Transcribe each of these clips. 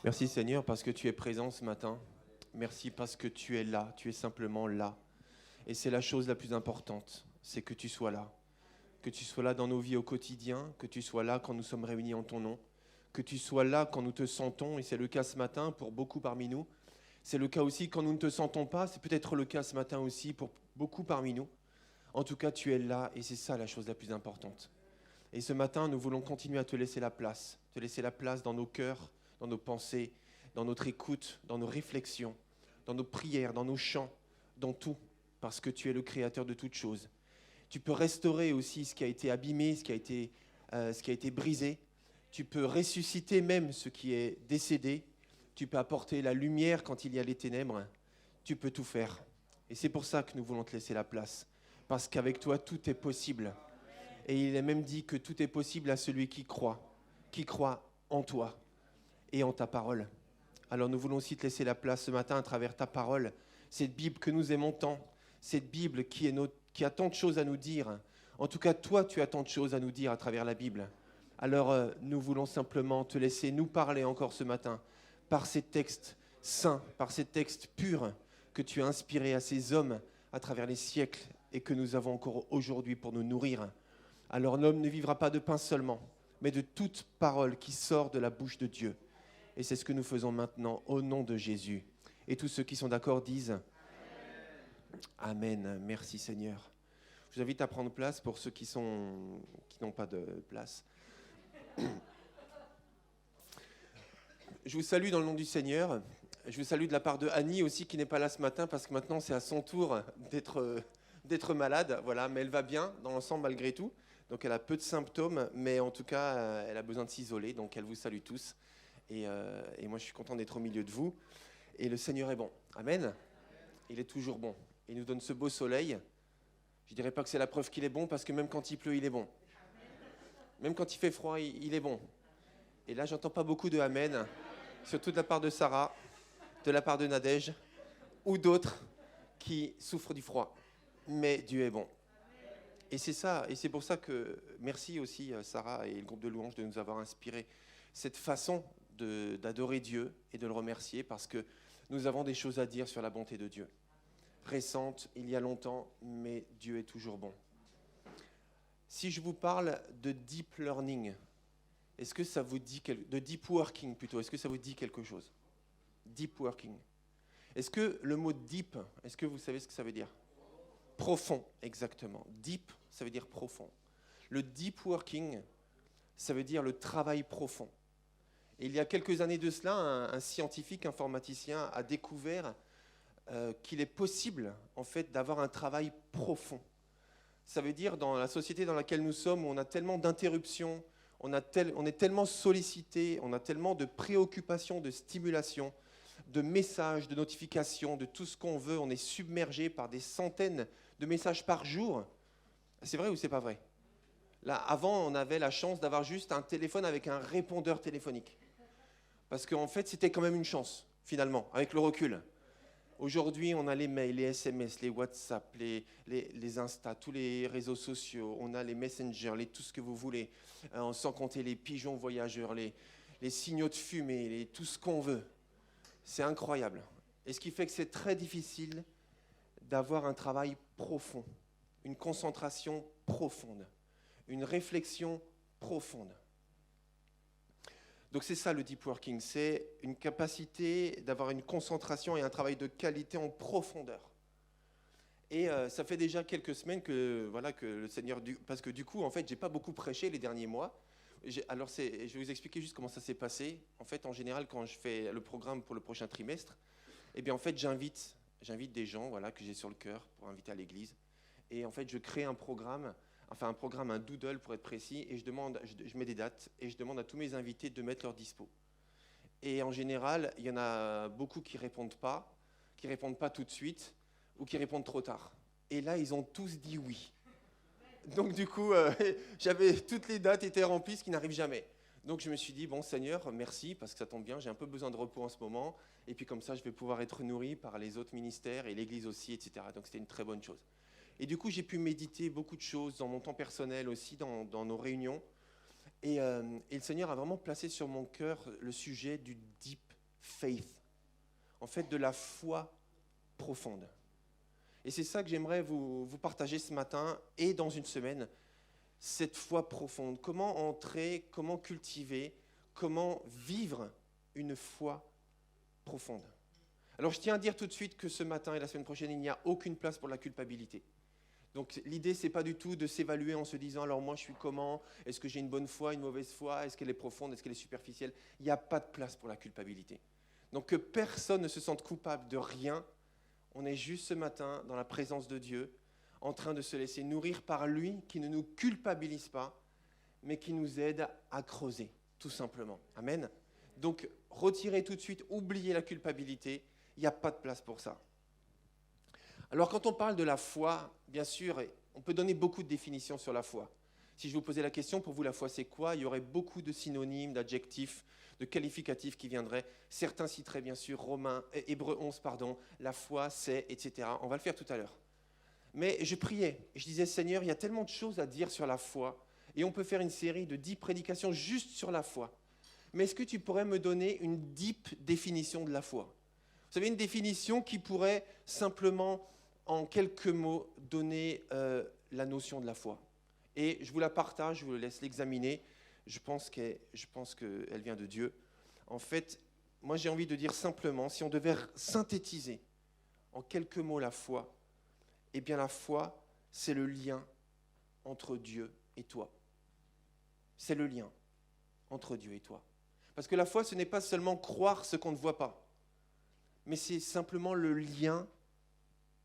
Merci Seigneur parce que tu es présent ce matin. Merci parce que tu es là, tu es simplement là. Et c'est la chose la plus importante, c'est que tu sois là. Que tu sois là dans nos vies au quotidien, que tu sois là quand nous sommes réunis en ton nom, que tu sois là quand nous te sentons, et c'est le cas ce matin pour beaucoup parmi nous. C'est le cas aussi quand nous ne te sentons pas, c'est peut-être le cas ce matin aussi pour beaucoup parmi nous. En tout cas, tu es là et c'est ça la chose la plus importante. Et ce matin, nous voulons continuer à te laisser la place dans nos cœurs, dans nos pensées, dans notre écoute, dans nos réflexions, dans nos prières, dans nos chants, dans tout, parce que tu es le créateur de toutes choses. Tu peux restaurer aussi ce qui a été abîmé, ce qui a été brisé. Tu peux ressusciter même ce qui est décédé. Tu peux apporter la lumière quand il y a les ténèbres. Tu peux tout faire. Et c'est pour ça que nous voulons te laisser la place. Parce qu'avec toi, tout est possible. Et il est même dit que tout est possible à celui qui croit en toi et en ta parole. Alors nous voulons aussi te laisser la place ce matin à travers ta parole, cette Bible que nous aimons tant, cette Bible qui a tant de choses à nous dire. En tout cas, toi, tu as tant de choses à nous dire à travers la Bible. Alors nous voulons simplement te laisser nous parler encore ce matin par ces textes saints, par ces textes purs que tu as inspirés à ces hommes à travers les siècles et que nous avons encore aujourd'hui pour nous nourrir. Alors l'homme ne vivra pas de pain seulement, mais de toute parole qui sort de la bouche de Dieu. Et c'est ce que nous faisons maintenant au nom de Jésus. Et tous ceux qui sont d'accord disent Amen. Merci Seigneur. Je vous invite à prendre place pour ceux qui n'ont pas de place. Je vous salue dans le nom du Seigneur. Je vous salue de la part de Annie aussi qui n'est pas là ce matin parce que maintenant c'est à son tour d'être malade. Voilà, mais elle va bien dans l'ensemble malgré tout. Donc elle a peu de symptômes, mais en tout cas elle a besoin de s'isoler. Donc elle vous salue tous. Et moi je suis content d'être au milieu de vous. Et le Seigneur est bon. Amen. Il est toujours bon. Il nous donne ce beau soleil. Je ne dirais pas que c'est la preuve qu'il est bon parce que même quand il pleut, il est bon. Même quand il fait froid, il est bon. Et là, j'entends pas beaucoup de Amen, surtout de la part de Sarah, de la part de Nadège, ou d'autres qui souffrent du froid. Mais Dieu est bon. Et c'est ça, et c'est pour ça que merci aussi Sarah et le groupe de louanges de nous avoir inspiré cette façon d'adorer Dieu et de le remercier parce que nous avons des choses à dire sur la bonté de Dieu. Récente, il y a longtemps, mais Dieu est toujours bon. Si je vous parle de deep learning, est-ce que ça vous dit de deep working plutôt, est-ce que ça vous dit quelque chose? Deep working. Est-ce que le mot deep, est-ce que vous savez ce que ça veut dire? Profond, exactement. Deep, ça veut dire profond. Le deep working, ça veut dire le travail profond. Et il y a quelques années de cela, un scientifique informaticien a découvert qu'il est possible en fait d'avoir un travail profond. Ça veut dire dans la société dans laquelle nous sommes, où on a tellement d'interruptions, on est tellement sollicité, on a tellement de préoccupations, de stimulations, de messages, de notifications, de tout ce qu'on veut. On est submergé par des centaines de messages par jour. C'est vrai ou c'est pas vrai? Là, avant, on avait la chance d'avoir juste un téléphone avec un répondeur téléphonique. Parce qu'en fait, c'était quand même une chance, finalement, avec le recul. Aujourd'hui, on a les mails, les SMS, les WhatsApp, les Insta, tous les réseaux sociaux, on a les Messenger, tout ce que vous voulez, sans compter les pigeons voyageurs, les signaux de fumée, tout ce qu'on veut. C'est incroyable. Et ce qui fait que c'est très difficile d'avoir un travail profond, une concentration profonde, une réflexion profonde. Donc c'est ça le deep working, c'est une capacité d'avoir une concentration et un travail de qualité en profondeur. Et ça fait déjà quelques semaines que le Seigneur, parce que du coup en fait j'ai pas beaucoup prêché les derniers mois. Alors je vais vous expliquer juste comment ça s'est passé. En fait en général quand je fais le programme pour le prochain trimestre, eh bien en fait j'invite des gens que j'ai sur le cœur pour inviter à l'église. Et en fait je crée un programme. Un doodle pour être précis, et je mets des dates, et je demande à tous mes invités de mettre leur dispo. Et en général, il y en a beaucoup qui répondent pas tout de suite, ou qui répondent trop tard. Et là, ils ont tous dit oui. Donc du coup, toutes les dates étaient remplies, ce qui n'arrive jamais. Donc je me suis dit, bon Seigneur, merci, parce que ça tombe bien, j'ai un peu besoin de repos en ce moment, et puis comme ça, je vais pouvoir être nourri par les autres ministères, et l'Église aussi, etc. Donc c'était une très bonne chose. Et du coup, j'ai pu méditer beaucoup de choses dans mon temps personnel aussi, dans nos réunions. Et le Seigneur a vraiment placé sur mon cœur le sujet du deep faith. En fait, de la foi profonde. Et c'est ça que j'aimerais vous partager ce matin et dans une semaine, cette foi profonde. Comment entrer, comment cultiver, comment vivre une foi profonde. Alors je tiens à dire tout de suite que ce matin et la semaine prochaine, il n'y a aucune place pour la culpabilité. Donc l'idée, ce n'est pas du tout de s'évaluer en se disant, alors moi je suis comment, est-ce que j'ai une bonne foi, une mauvaise foi, est-ce qu'elle est profonde, est-ce qu'elle est superficielle. Il n'y a pas de place pour la culpabilité. Donc que personne ne se sente coupable de rien. On est juste ce matin dans la présence de Dieu, en train de se laisser nourrir par lui, qui ne nous culpabilise pas, mais qui nous aide à creuser, tout simplement. Amen. Donc retirez tout de suite, oubliez la culpabilité, il n'y a pas de place pour ça. Alors quand on parle de la foi, bien sûr, on peut donner beaucoup de définitions sur la foi. Si je vous posais la question, pour vous, la foi, c'est quoi ? Il y aurait beaucoup de synonymes, d'adjectifs, de qualificatifs qui viendraient. Certains citeraient bien sûr Hébreux 11, la foi, c'est, etc. On va le faire tout à l'heure. Mais je priais, je disais, Seigneur, il y a tellement de choses à dire sur la foi, et on peut faire une série de 10 prédications juste sur la foi. Mais est-ce que tu pourrais me donner une deep définition de la foi ? Vous savez, une définition qui pourrait simplement, en quelques mots, donner la notion de la foi. Et je vous la partage, je vous laisse l'examiner. Je pense qu'elle vient de Dieu. En fait, moi j'ai envie de dire simplement, si on devait synthétiser en quelques mots la foi, eh bien la foi, c'est le lien entre Dieu et toi. C'est le lien entre Dieu et toi. Parce que la foi, ce n'est pas seulement croire ce qu'on ne voit pas, mais c'est simplement le lien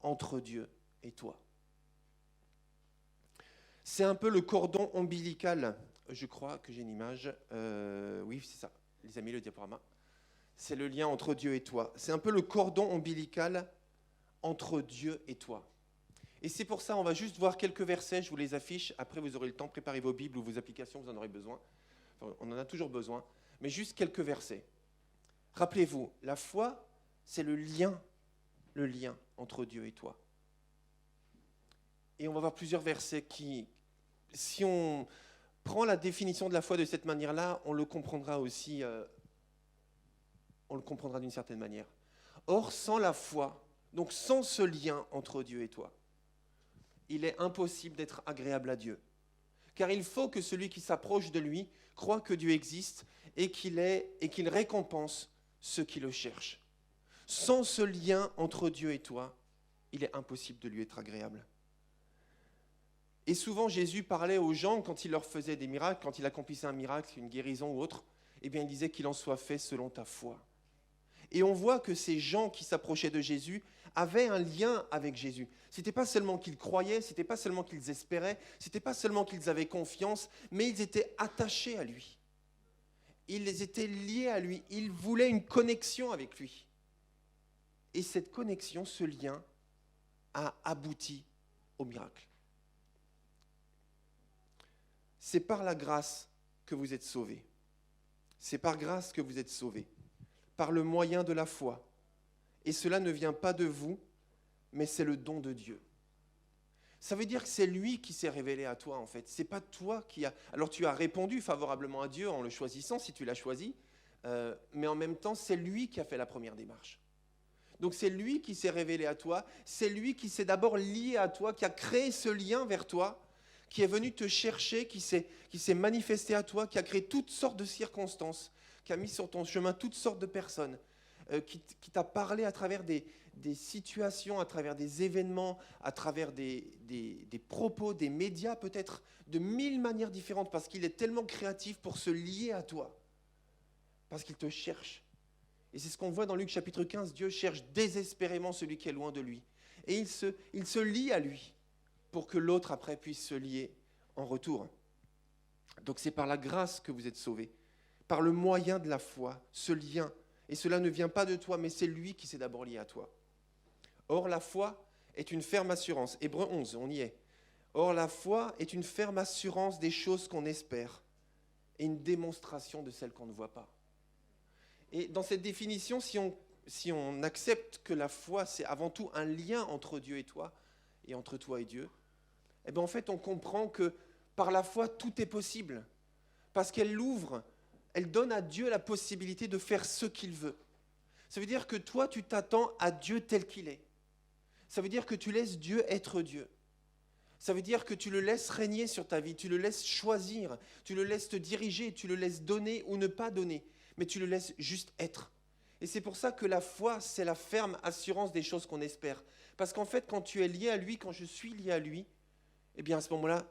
entre Dieu et toi. C'est un peu le cordon ombilical. Je crois que j'ai une image. Oui, c'est ça. Les amis, le diaporama. C'est le lien entre Dieu et toi. C'est un peu le cordon ombilical entre Dieu et toi. Et c'est pour ça, on va juste voir quelques versets, je vous les affiche. Après, vous aurez le temps, préparez vos Bibles ou vos applications, vous en aurez besoin. Enfin, on en a toujours besoin. Mais juste quelques versets. Rappelez-vous, la foi, c'est le lien entre Dieu et toi. Et on va voir plusieurs versets qui, si on prend la définition de la foi de cette manière-là, on le comprendra aussi, on le comprendra d'une certaine manière. Or, sans la foi, donc sans ce lien entre Dieu et toi, il est impossible d'être agréable à Dieu. Car il faut que celui qui s'approche de lui croit que Dieu existe et qu'il récompense ceux qui le cherchent. Sans ce lien entre Dieu et toi, il est impossible de lui être agréable. Et souvent, Jésus parlait aux gens quand il leur faisait des miracles, quand il accomplissait un miracle, une guérison ou autre, eh bien, il disait qu'il en soit fait selon ta foi. Et on voit que ces gens qui s'approchaient de Jésus avaient un lien avec Jésus. Ce n'était pas seulement qu'ils croyaient, ce n'était pas seulement qu'ils espéraient, ce n'était pas seulement qu'ils avaient confiance, mais ils étaient attachés à lui. Ils étaient liés à lui, ils voulaient une connexion avec lui. Et cette connexion, ce lien, a abouti au miracle. C'est par la grâce que vous êtes sauvés. C'est par grâce que vous êtes sauvés, par le moyen de la foi. Et cela ne vient pas de vous, mais c'est le don de Dieu. Ça veut dire que c'est lui qui s'est révélé à toi, en fait. C'est pas toi qui as... Alors tu as répondu favorablement à Dieu en le choisissant, si tu l'as choisi, mais en même temps, c'est lui qui a fait la première démarche. Donc c'est lui qui s'est révélé à toi, c'est lui qui s'est d'abord lié à toi, qui a créé ce lien vers toi, qui est venu te chercher, qui s'est manifesté à toi, qui a créé toutes sortes de circonstances, qui a mis sur ton chemin toutes sortes de personnes, qui t'a parlé à travers des situations, à travers des événements, à travers des propos, des médias peut-être, de 1000 manières différentes, parce qu'il est tellement créatif pour se lier à toi, parce qu'il te cherche. Et c'est ce qu'on voit dans Luc chapitre 15, Dieu cherche désespérément celui qui est loin de lui. Et il se lie à lui, pour que l'autre après puisse se lier en retour. Donc c'est par la grâce que vous êtes sauvés, par le moyen de la foi, ce lien. Et cela ne vient pas de toi, mais c'est lui qui s'est d'abord lié à toi. Or la foi est une ferme assurance. Hébreux 11, on y est. Or la foi est une ferme assurance des choses qu'on espère et une démonstration de celles qu'on ne voit pas. Et dans cette définition, si on accepte que la foi, c'est avant tout un lien entre Dieu et toi et Dieu, eh bien en fait, on comprend que par la foi, tout est possible. Parce qu'elle donne à Dieu la possibilité de faire ce qu'il veut. Ça veut dire que toi, tu t'attends à Dieu tel qu'il est. Ça veut dire que tu laisses Dieu être Dieu. Ça veut dire que tu le laisses régner sur ta vie, tu le laisses choisir, tu le laisses te diriger, tu le laisses donner ou ne pas donner, mais tu le laisses juste être. Et c'est pour ça que la foi, c'est la ferme assurance des choses qu'on espère. Parce qu'en fait, quand tu es lié à lui, quand je suis lié à lui, eh bien à ce moment-là,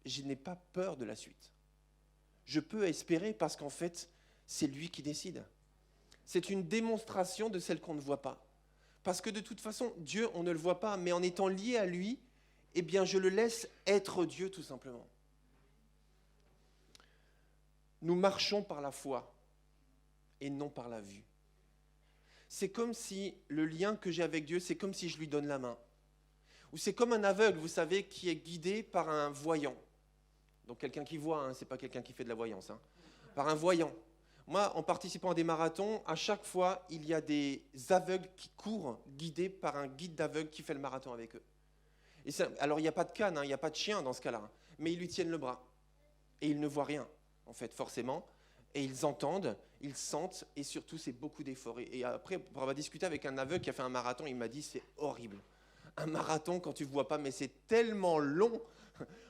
je n'ai pas peur de la suite. Je peux espérer parce qu'en fait, c'est lui qui décide. C'est une démonstration de celle qu'on ne voit pas. Parce que de toute façon, Dieu, on ne le voit pas, mais en étant lié à lui, eh bien, je le laisse être Dieu, tout simplement. Nous marchons par la foi et non par la vue. C'est comme si le lien que j'ai avec Dieu, c'est comme si je lui donne la main. Ou c'est comme un aveugle, vous savez, qui est guidé par un voyant. Donc quelqu'un qui voit, hein, ce n'est pas quelqu'un qui fait de la voyance. Hein. Par un voyant. Moi, en participant à des marathons, à chaque fois, il y a des aveugles qui courent, guidés par un guide d'aveugles qui fait le marathon avec eux. Et ça, alors, il n'y a pas de canne, hein, il n'y a pas de chien dans ce cas-là, hein, mais ils lui tiennent le bras. Et ils ne voient rien, en fait, forcément. Et ils entendent, ils sentent, et surtout, c'est beaucoup d'efforts. Et après, pour avoir discuté avec un aveugle qui a fait un marathon, il m'a dit, c'est horrible. Un marathon, quand tu ne vois pas, mais c'est tellement long.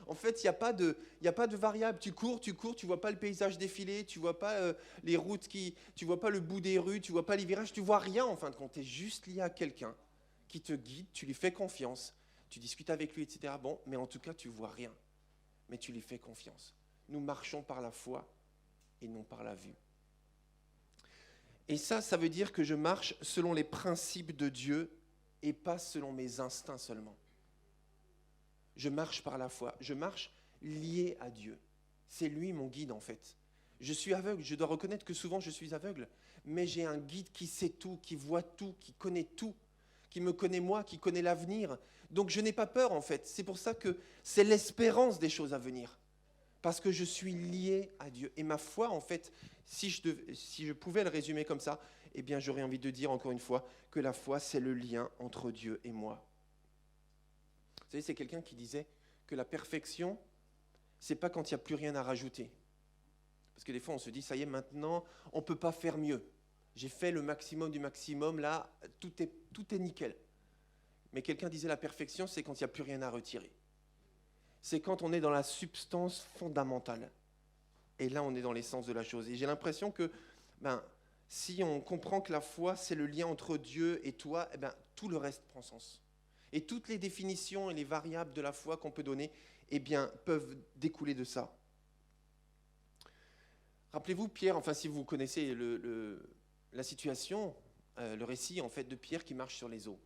En fait, il n'y a pas de variable. Tu cours, tu ne vois pas le paysage défiler, tu ne vois pas les routes, tu ne vois pas le bout des rues, tu ne vois pas les virages, tu ne vois rien, en fin de compte. Tu es juste lié à quelqu'un qui te guide, tu lui fais confiance. Tu discutes avec lui, etc. Bon, mais en tout cas, tu ne vois rien. Mais tu lui fais confiance. Nous marchons par la foi et non par la vue. Et ça veut dire que je marche selon les principes de Dieu et pas selon mes instincts seulement. Je marche par la foi. Je marche lié à Dieu. C'est lui mon guide, en fait. Je suis aveugle. Je dois reconnaître que souvent, je suis aveugle. Mais j'ai un guide qui sait tout, qui voit tout, qui connaît tout, qui me connaît moi, qui connaît l'avenir. Donc je n'ai pas peur en fait. C'est pour ça que c'est l'espérance des choses à venir. Parce que je suis lié à Dieu. Et ma foi en fait, si je pouvais le résumer comme ça, eh bien j'aurais envie de dire encore une fois que la foi c'est le lien entre Dieu et moi. Vous savez, c'est quelqu'un qui disait que la perfection, c'est pas quand il n'y a plus rien à rajouter. Parce que des fois on se dit, ça y est maintenant, on ne peut pas faire mieux. J'ai fait le maximum du maximum, là, tout est nickel. Mais quelqu'un disait la perfection, c'est quand il n'y a plus rien à retirer. C'est quand on est dans la substance fondamentale. Et là, on est dans l'essence de la chose. Et j'ai l'impression que si on comprend que la foi, c'est le lien entre Dieu et toi, tout le reste prend sens. Et toutes les définitions et les variables de la foi qu'on peut donner peuvent découler de ça. Rappelez-vous, Pierre, si vous connaissez la situation, le récit en fait, de Pierre qui marche sur les eaux.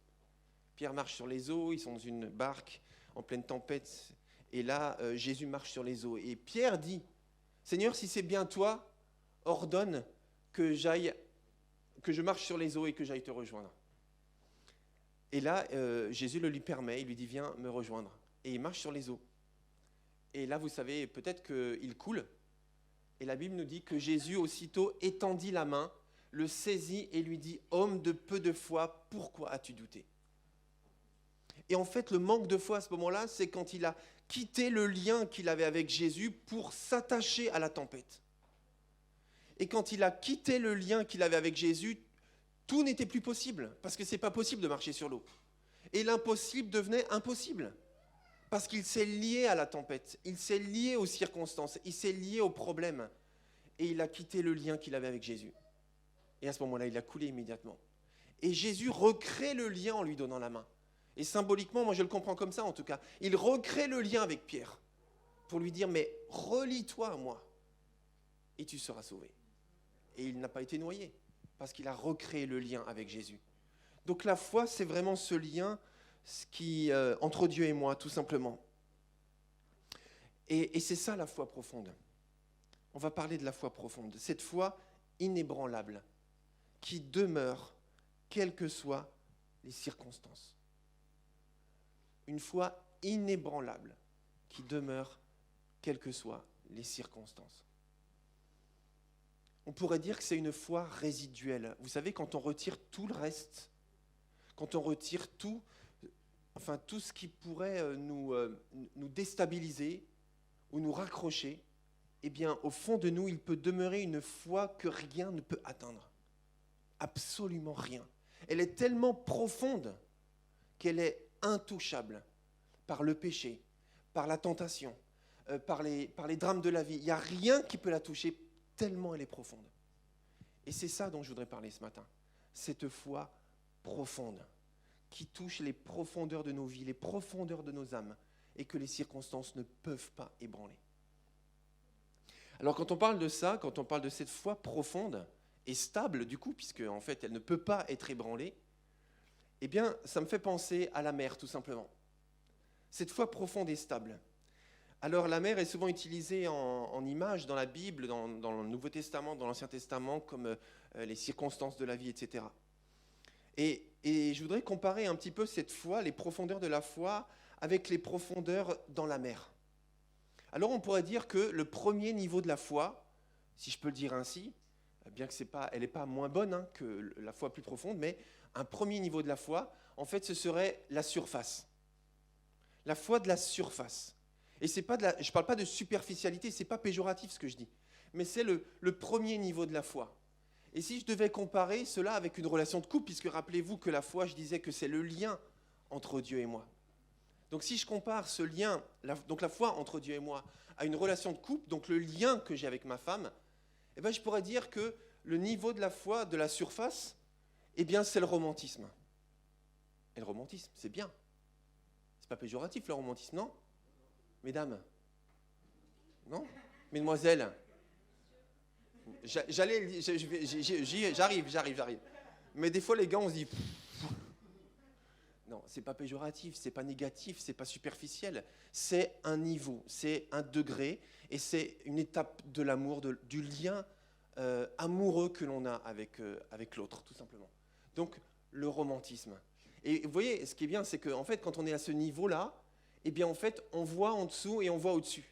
Pierre marche sur les eaux, ils sont dans une barque en pleine tempête, et là, Jésus marche sur les eaux. Et Pierre dit, « Seigneur, si c'est bien toi, ordonne que je marche sur les eaux et que j'aille te rejoindre. » Et là, Jésus le lui permet, il lui dit, « Viens me rejoindre. » Et il marche sur les eaux. Et là, vous savez, peut-être qu'il coule. Et la Bible nous dit que Jésus, aussitôt, étendit la main, le saisit et lui dit, « Homme de peu de foi, pourquoi as-tu douté ?» Et en fait, le manque de foi à ce moment-là, c'est quand il a quitté le lien qu'il avait avec Jésus pour s'attacher à la tempête. Et quand il a quitté le lien qu'il avait avec Jésus, tout n'était plus possible, parce que ce n'est pas possible de marcher sur l'eau. Et l'impossible devenait impossible, parce qu'il s'est lié à la tempête, il s'est lié aux circonstances, il s'est lié aux problèmes, et il a quitté le lien qu'il avait avec Jésus. Et à ce moment-là, il a coulé immédiatement. Et Jésus recrée le lien en lui donnant la main. Et symboliquement, moi je le comprends comme ça en tout cas, il recrée le lien avec Pierre pour lui dire, mais relie-toi à moi et tu seras sauvé. Et il n'a pas été noyé parce qu'il a recréé le lien avec Jésus. Donc la foi, c'est vraiment ce lien entre Dieu et moi, tout simplement. Et c'est ça la foi profonde. On va parler de la foi profonde, cette foi inébranlable qui demeure quelles que soient les circonstances. Une foi inébranlable qui demeure quelles que soient les circonstances. On pourrait dire que c'est une foi résiduelle. Vous savez, quand on retire tout le reste, quand on retire tout ce qui pourrait nous déstabiliser ou nous raccrocher, eh bien, au fond de nous, il peut demeurer une foi que rien ne peut atteindre. absolument rien. Elle est tellement profonde qu'elle est intouchable par le péché, par la tentation, par les drames de la vie. Il n'y a rien qui peut la toucher tellement elle est profonde. Et c'est ça dont je voudrais parler ce matin. Cette foi profonde qui touche les profondeurs de nos vies, les profondeurs de nos âmes et que les circonstances ne peuvent pas ébranler. Alors quand on parle de ça, quand on parle de cette foi profonde et stable du coup, puisque en fait elle ne peut pas être ébranlée, eh bien ça me fait penser à la mer tout simplement. Cette foi profonde et stable. Alors la mer est souvent utilisée en image dans la Bible, dans le Nouveau Testament, dans l'Ancien Testament, comme les circonstances de la vie, etc. Et je voudrais comparer un petit peu cette foi, les profondeurs de la foi, avec les profondeurs dans la mer. Alors on pourrait dire que le premier niveau de la foi, si je peux le dire ainsi, bien que elle n'est pas moins bonne que la foi plus profonde, mais un premier niveau de la foi, en fait ce serait la surface. La foi de la surface. Et je ne parle pas de superficialité, ce n'est pas péjoratif ce que je dis, mais c'est le premier niveau de la foi. Et si je devais comparer cela avec une relation de couple, puisque rappelez-vous que la foi, je disais que c'est le lien entre Dieu et moi. Donc si je compare ce lien, donc la foi entre Dieu et moi, à une relation de couple, donc le lien que j'ai avec ma femme, eh bien, je pourrais dire que le niveau de la foi, de la surface, eh bien, c'est le romantisme. Et le romantisme, c'est bien. C'est pas péjoratif le romantisme, non ? Mesdames, non ? Mesdemoiselles, j'arrive. Mais des fois, les gars, on se dit, non, c'est pas péjoratif, c'est pas négatif, c'est pas superficiel. C'est un niveau, c'est un degré, et c'est une étape de l'amour, du lien amoureux que l'on a avec l'autre, tout simplement. Donc, le romantisme. Et vous voyez, ce qui est bien, c'est qu'en fait, quand on est à ce niveau-là, eh bien, en fait, on voit en dessous et on voit au-dessus.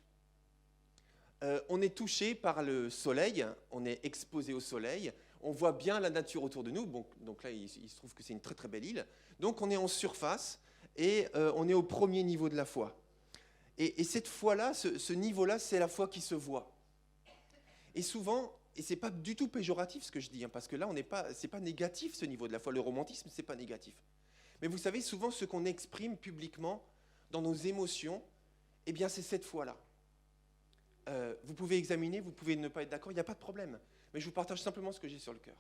On est touché par le soleil, on est exposé au soleil, on voit bien la nature autour de nous. Bon, donc là, il se trouve que c'est une très très belle île. Donc, on est en surface et on est au premier niveau de la foi. Et cette foi-là, ce niveau-là, c'est la foi qui se voit. Et souvent, et c'est pas du tout péjoratif ce que je dis, parce que là, c'est pas négatif ce niveau de la foi. Le romantisme, c'est pas négatif. Mais vous savez, souvent, ce qu'on exprime publiquement, dans nos émotions, eh bien, c'est cette foi-là. Vous pouvez examiner, vous pouvez ne pas être d'accord, il n'y a pas de problème. Mais je vous partage simplement ce que j'ai sur le cœur.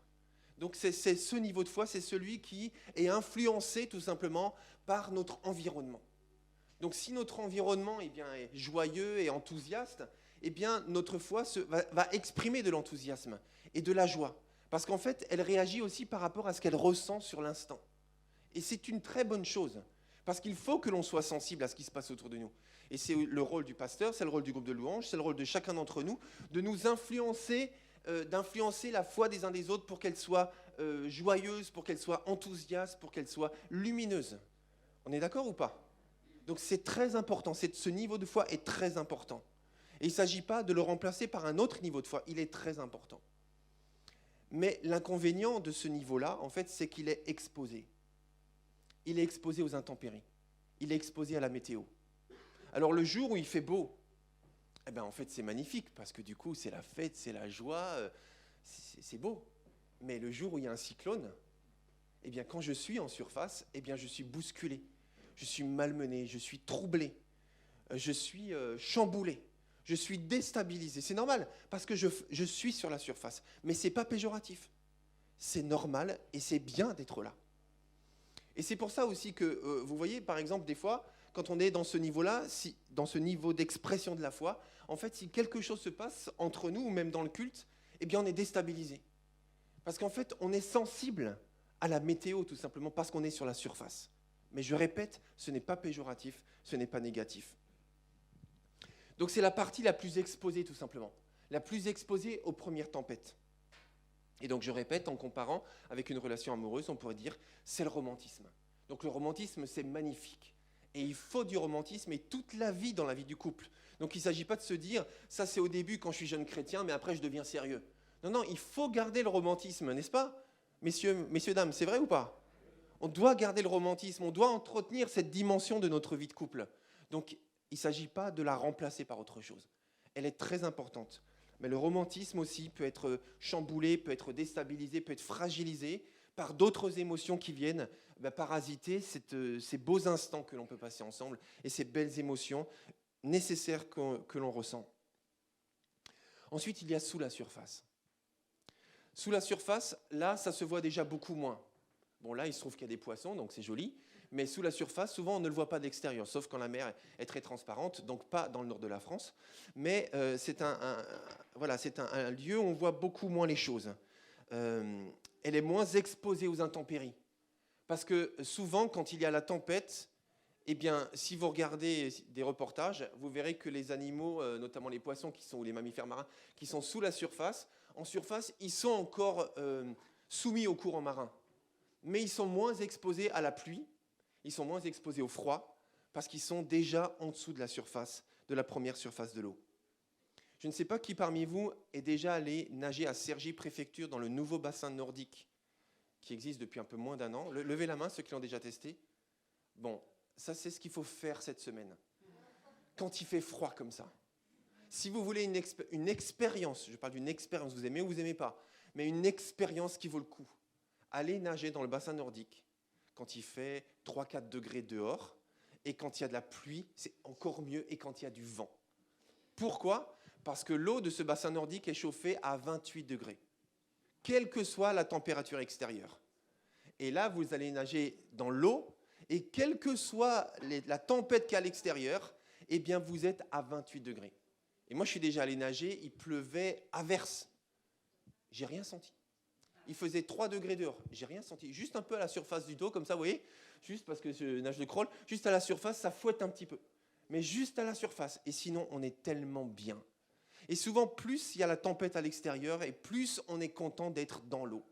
Donc, c'est ce niveau de foi, c'est celui qui est influencé tout simplement par notre environnement. Donc, si notre environnement est joyeux et enthousiaste, eh bien, notre foi va exprimer de l'enthousiasme et de la joie. Parce qu'en fait, elle réagit aussi par rapport à ce qu'elle ressent sur l'instant. Et c'est une très bonne chose. Parce qu'il faut que l'on soit sensible à ce qui se passe autour de nous. Et c'est le rôle du pasteur, c'est le rôle du groupe de louanges, c'est le rôle de chacun d'entre nous, de nous influencer, d'influencer la foi des uns des autres pour qu'elle soit joyeuse, pour qu'elle soit enthousiaste, pour qu'elle soit lumineuse. On est d'accord ou pas ? Donc c'est très important, ce niveau de foi est très important. Et il ne s'agit pas de le remplacer par un autre niveau de foi, il est très important. Mais l'inconvénient de ce niveau-là, en fait, c'est qu'il est exposé. Il est exposé aux intempéries. Il est exposé à la météo. Alors le jour où il fait beau, eh ben, en fait c'est magnifique parce que du coup c'est la fête, c'est la joie, c'est beau. Mais le jour où il y a un cyclone, eh bien quand je suis en surface, eh bien je suis bousculé, je suis malmené, je suis troublé, je suis chamboulé, je suis déstabilisé. C'est normal parce que je suis sur la surface, mais c'est pas péjoratif. C'est normal et c'est bien d'être là. Et c'est pour ça aussi que, vous voyez, par exemple, des fois, quand on est dans ce niveau-là, dans ce niveau d'expression de la foi, en fait, si quelque chose se passe entre nous, ou même dans le culte, eh bien, on est déstabilisé. Parce qu'en fait, on est sensible à la météo, tout simplement, parce qu'on est sur la surface. Mais je répète, ce n'est pas péjoratif, ce n'est pas négatif. Donc, c'est la partie la plus exposée, tout simplement. La plus exposée aux premières tempêtes. Et donc, je répète, en comparant avec une relation amoureuse, on pourrait dire, c'est le romantisme. Donc, le romantisme, c'est magnifique. Et il faut du romantisme et toute la vie dans la vie du couple. Donc, il ne s'agit pas de se dire, ça c'est au début quand je suis jeune chrétien, mais après je deviens sérieux. Non, il faut garder le romantisme, n'est-ce pas ? Messieurs, dames, c'est vrai ou pas ? On doit garder le romantisme, on doit entretenir cette dimension de notre vie de couple. Donc, il ne s'agit pas de la remplacer par autre chose. Elle est très importante. Mais le romantisme aussi peut être chamboulé, peut être déstabilisé, peut être fragilisé par d'autres émotions qui viennent parasiter ces beaux instants que l'on peut passer ensemble et ces belles émotions nécessaires que l'on ressent. Ensuite, il y a sous la surface. Sous la surface, là, ça se voit déjà beaucoup moins. Bon, là, il se trouve qu'il y a des poissons, donc c'est joli. Mais sous la surface, souvent, on ne le voit pas de l'extérieur, sauf quand la mer est très transparente, donc pas dans le nord de la France. Mais c'est un lieu où on voit beaucoup moins les choses. Elle est moins exposée aux intempéries. Parce que souvent, quand il y a la tempête, eh bien, si vous regardez des reportages, vous verrez que les animaux, notamment les poissons ou les mammifères marins, qui sont sous la surface, en surface, ils sont encore soumis au courant marin. Mais ils sont moins exposés à la pluie, ils sont moins exposés au froid, parce qu'ils sont déjà en dessous de la surface, de la première surface de l'eau. Je ne sais pas qui parmi vous est déjà allé nager à Cergy-Préfecture dans le nouveau bassin nordique qui existe depuis un peu moins d'un an. Levez la main, ceux qui l'ont déjà testé. Bon, ça c'est ce qu'il faut faire cette semaine. Quand il fait froid comme ça. Si vous voulez une expérience, je parle d'une expérience, vous aimez ou vous n'aimez pas, mais une expérience qui vaut le coup, allez nager dans le bassin nordique quand il fait 3-4 degrés dehors, et quand il y a de la pluie, c'est encore mieux, et quand il y a du vent. Pourquoi ? Parce que l'eau de ce bassin nordique est chauffée à 28 degrés, quelle que soit la température extérieure. Et là, vous allez nager dans l'eau, et quelle que soit la tempête qu'il y a à l'extérieur, eh bien, vous êtes à 28 degrés. Et moi, je suis déjà allé nager, il pleuvait à verse. J'ai rien senti. Il faisait 3 degrés dehors. J'ai rien senti. Juste un peu à la surface du dos, comme ça, vous voyez, juste parce que je nage de crawl, juste à la surface, ça fouette un petit peu. Mais juste à la surface. Et sinon, on est tellement bien. Et souvent, plus il y a la tempête à l'extérieur, et plus on est content d'être dans l'eau.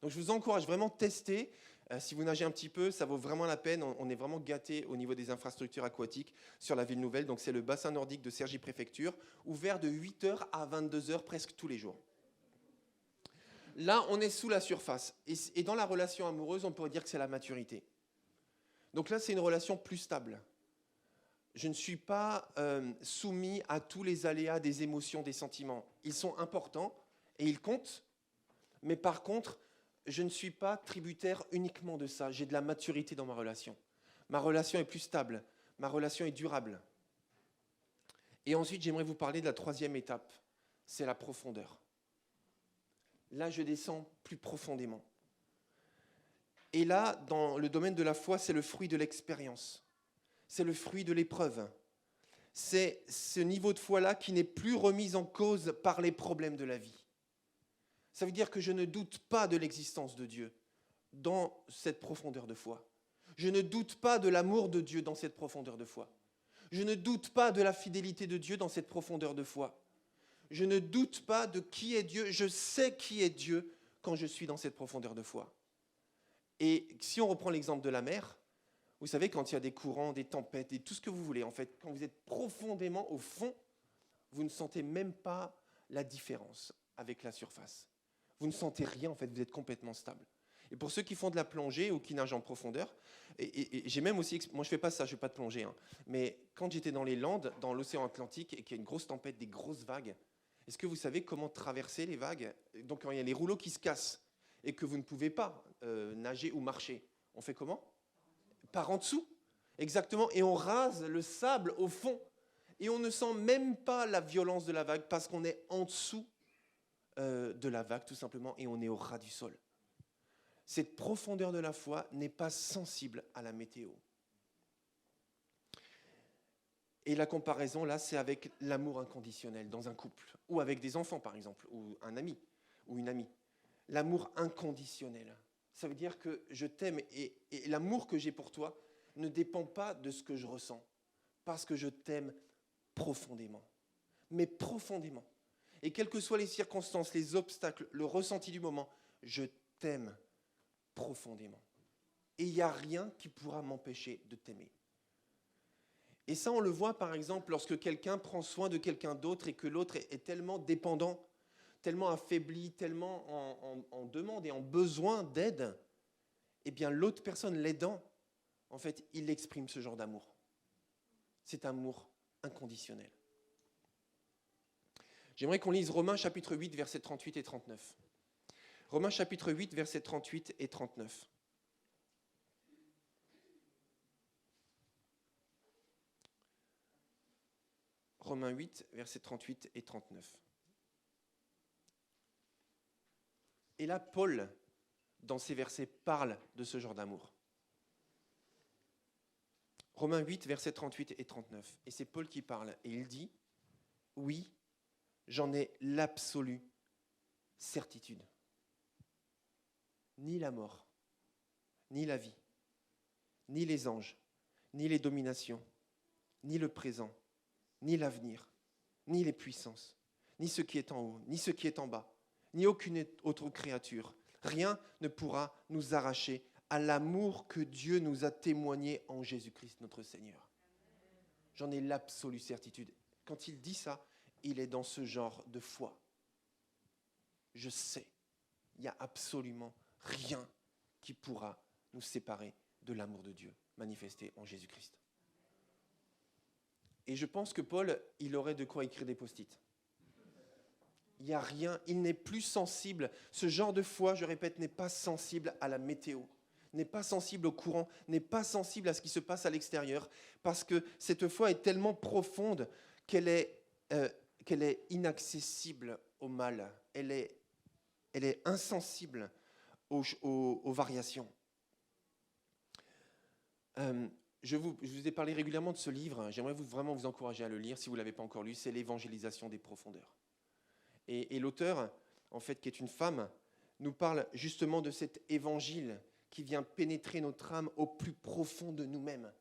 Donc, je vous encourage vraiment à tester. Si vous nagez un petit peu, ça vaut vraiment la peine. On est vraiment gâtés au niveau des infrastructures aquatiques sur la ville nouvelle. Donc, c'est le bassin nordique de Cergy-Préfecture, ouvert de 8h à 22h presque tous les jours. Là, on est sous la surface. Et dans la relation amoureuse, on pourrait dire que c'est la maturité. Donc là, c'est une relation plus stable. Je ne suis pas soumis à tous les aléas des émotions, des sentiments. Ils sont importants et ils comptent. Mais par contre, je ne suis pas tributaire uniquement de ça. J'ai de la maturité dans ma relation. Ma relation est plus stable. Ma relation est durable. Et ensuite, j'aimerais vous parler de la troisième étape. C'est la profondeur. Là, je descends plus profondément. Et là, dans le domaine de la foi, c'est le fruit de l'expérience. C'est le fruit de l'épreuve. C'est ce niveau de foi-là qui n'est plus remis en cause par les problèmes de la vie. Ça veut dire que je ne doute pas de l'existence de Dieu dans cette profondeur de foi. Je ne doute pas de l'amour de Dieu dans cette profondeur de foi. Je ne doute pas de la fidélité de Dieu dans cette profondeur de foi. Je ne doute pas de qui est Dieu. Je sais qui est Dieu quand je suis dans cette profondeur de foi. Et si on reprend l'exemple de la mer, vous savez, quand il y a des courants, des tempêtes, et tout ce que vous voulez, en fait, quand vous êtes profondément au fond, vous ne sentez même pas la différence avec la surface. Vous ne sentez rien, en fait, vous êtes complètement stable. Et pour ceux qui font de la plongée ou qui nagent en profondeur, et j'ai même aussi, moi je ne fais pas ça, je ne fais pas de plongée, hein, mais quand j'étais dans les Landes, dans l'océan Atlantique, et qu'il y a une grosse tempête, des grosses vagues, est-ce que vous savez comment traverser les vagues ? Donc quand il y a les rouleaux qui se cassent, et que vous ne pouvez pas nager ou marcher, on fait comment ? Par en dessous, exactement, et on rase le sable au fond, et on ne sent même pas la violence de la vague, parce qu'on est en dessous de la vague, tout simplement, et on est au ras du sol. Cette profondeur de la foi n'est pas sensible à la météo. Et la comparaison, là, c'est avec l'amour inconditionnel dans un couple, ou avec des enfants, par exemple, ou un ami, ou une amie. L'amour inconditionnel. Ça veut dire que je t'aime, et l'amour que j'ai pour toi ne dépend pas de ce que je ressens, parce que je t'aime profondément. Mais profondément. Et quelles que soient les circonstances, les obstacles, le ressenti du moment, je t'aime profondément. Et il n'y a rien qui pourra m'empêcher de t'aimer. Et ça, on le voit par exemple lorsque quelqu'un prend soin de quelqu'un d'autre et que l'autre est tellement dépendant, tellement affaibli, tellement en demande et en besoin d'aide, eh bien l'autre personne l'aidant, en fait, il exprime ce genre d'amour. C'est amour inconditionnel. J'aimerais qu'on lise Romains chapitre 8, versets 38 et 39. Romains chapitre 8, versets 38 et 39. Romains 8, versets 38 et 39. Et là, Paul, dans ces versets, parle de ce genre d'amour. Romains 8, versets 38 et 39. Et c'est Paul qui parle. Et il dit, « Oui, j'en ai l'absolue certitude. Ni la mort, ni la vie, ni les anges, ni les dominations, ni le présent, ni l'avenir, ni les puissances, ni ce qui est en haut, ni ce qui est en bas, ni aucune autre créature. Rien ne pourra nous arracher à l'amour que Dieu nous a témoigné en Jésus-Christ notre Seigneur. » J'en ai l'absolue certitude. Quand il dit ça, il est dans ce genre de foi. Je sais, il n'y a absolument rien qui pourra nous séparer de l'amour de Dieu manifesté en Jésus-Christ. Et je pense que Paul, il aurait de quoi écrire des post-it. Il n'y a rien, il n'est plus sensible. Ce genre de foi, je répète, n'est pas sensible à la météo, n'est pas sensible au courant, n'est pas sensible à ce qui se passe à l'extérieur, parce que cette foi est tellement profonde qu'elle est inaccessible au mal. Elle est insensible aux variations. Je vous ai parlé régulièrement de ce livre. J'aimerais vraiment vous encourager à le lire si vous ne l'avez pas encore lu. C'est l'évangélisation des profondeurs. Et l'auteur, en fait, qui est une femme, nous parle justement de cet évangile qui vient pénétrer notre âme au plus profond de nous-mêmes.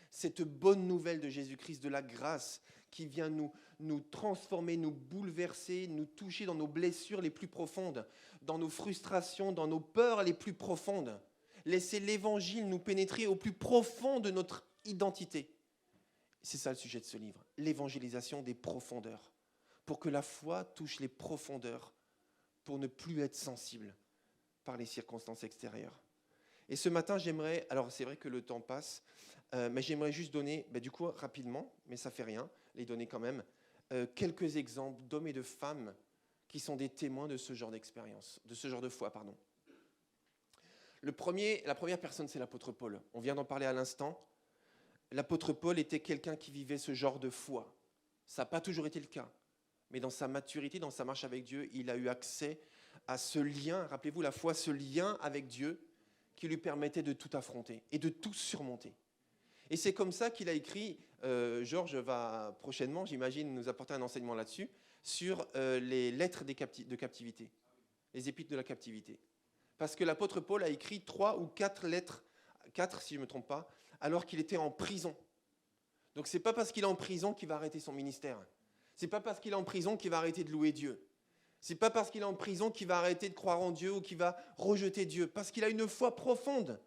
Cette bonne nouvelle de Jésus-Christ, de la grâce, qui vient nous transformer, nous bouleverser, nous toucher dans nos blessures les plus profondes, dans nos frustrations, dans nos peurs les plus profondes. Laisser l'évangile nous pénétrer au plus profond de notre identité. C'est ça le sujet de ce livre, l'évangélisation des profondeurs. Pour que la foi touche les profondeurs, pour ne plus être sensible par les circonstances extérieures. Et ce matin, j'aimerais, alors c'est vrai que le temps passe, mais j'aimerais juste donner, du coup rapidement, mais ça fait rien, les donner quand même, quelques exemples d'hommes et de femmes qui sont des témoins de ce genre d'expérience, de ce genre de foi, pardon. La première personne, c'est l'apôtre Paul. On vient d'en parler à l'instant. L'apôtre Paul était quelqu'un qui vivait ce genre de foi. Ça n'a pas toujours été le cas. Mais dans sa maturité, dans sa marche avec Dieu, il a eu accès à ce lien, rappelez-vous la foi, ce lien avec Dieu qui lui permettait de tout affronter et de tout surmonter. Et c'est comme ça qu'il a écrit, Georges va prochainement, j'imagine, nous apporter un enseignement là-dessus, sur les lettres de captivité, les épîtres de la captivité. Parce que l'apôtre Paul a écrit 3 ou 4 lettres, 4 si je ne me trompe pas, alors qu'il était en prison. Donc ce n'est pas parce qu'il est en prison qu'il va arrêter son ministère. Ce n'est pas parce qu'il est en prison qu'il va arrêter de louer Dieu. Ce n'est pas parce qu'il est en prison qu'il va arrêter de croire en Dieu ou qu'il va rejeter Dieu. Parce qu'il a une foi profonde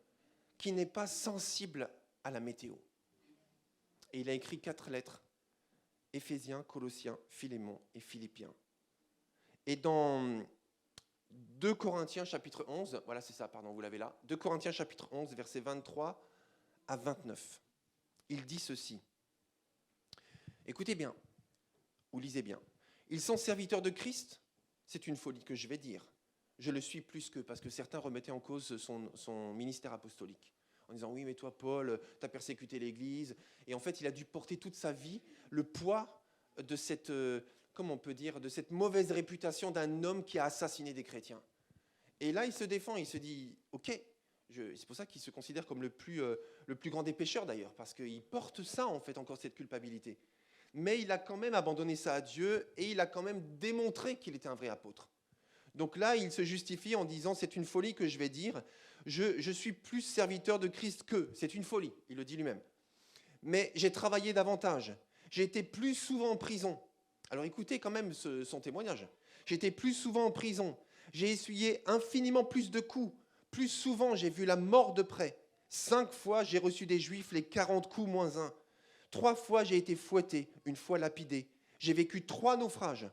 qui n'est pas sensible à la météo. Et il a écrit 4 lettres, Éphésiens, Colossiens, Philémon et Philippiens. Et dans 2 Corinthiens chapitre 11, voilà c'est ça, pardon, vous l'avez là, 2 Corinthiens chapitre 11, versets 23 à 29. Il dit ceci. Écoutez bien, ou lisez bien. Ils sont serviteurs de Christ, c'est une folie que je vais dire. Je le suis plus qu'eux, parce que certains remettaient en cause son ministère apostolique. En disant, oui, mais toi, Paul, tu as persécuté l'Église. Et en fait, il a dû porter toute sa vie le poids de cette, comment on peut dire, de cette mauvaise réputation d'un homme qui a assassiné des chrétiens. Et là, il se défend, il se dit, ok, c'est pour ça qu'il se considère comme le plus grand des pécheurs d'ailleurs, parce qu'il porte ça, en fait, encore cette culpabilité. Mais il a quand même abandonné ça à Dieu et il a quand même démontré qu'il était un vrai apôtre. Donc là, il se justifie en disant, c'est une folie que je vais dire, je suis plus serviteur de Christ qu'eux. C'est une folie, il le dit lui-même. Mais j'ai travaillé davantage, j'ai été plus souvent en prison. Alors écoutez quand même son témoignage. J'ai été plus souvent en prison, j'ai essuyé infiniment plus de coups, plus souvent j'ai vu la mort de près. 5 fois j'ai reçu des Juifs les 40 coups moins 1. 3 fois j'ai été fouetté, 1 fois lapidé. J'ai vécu 3 naufrages.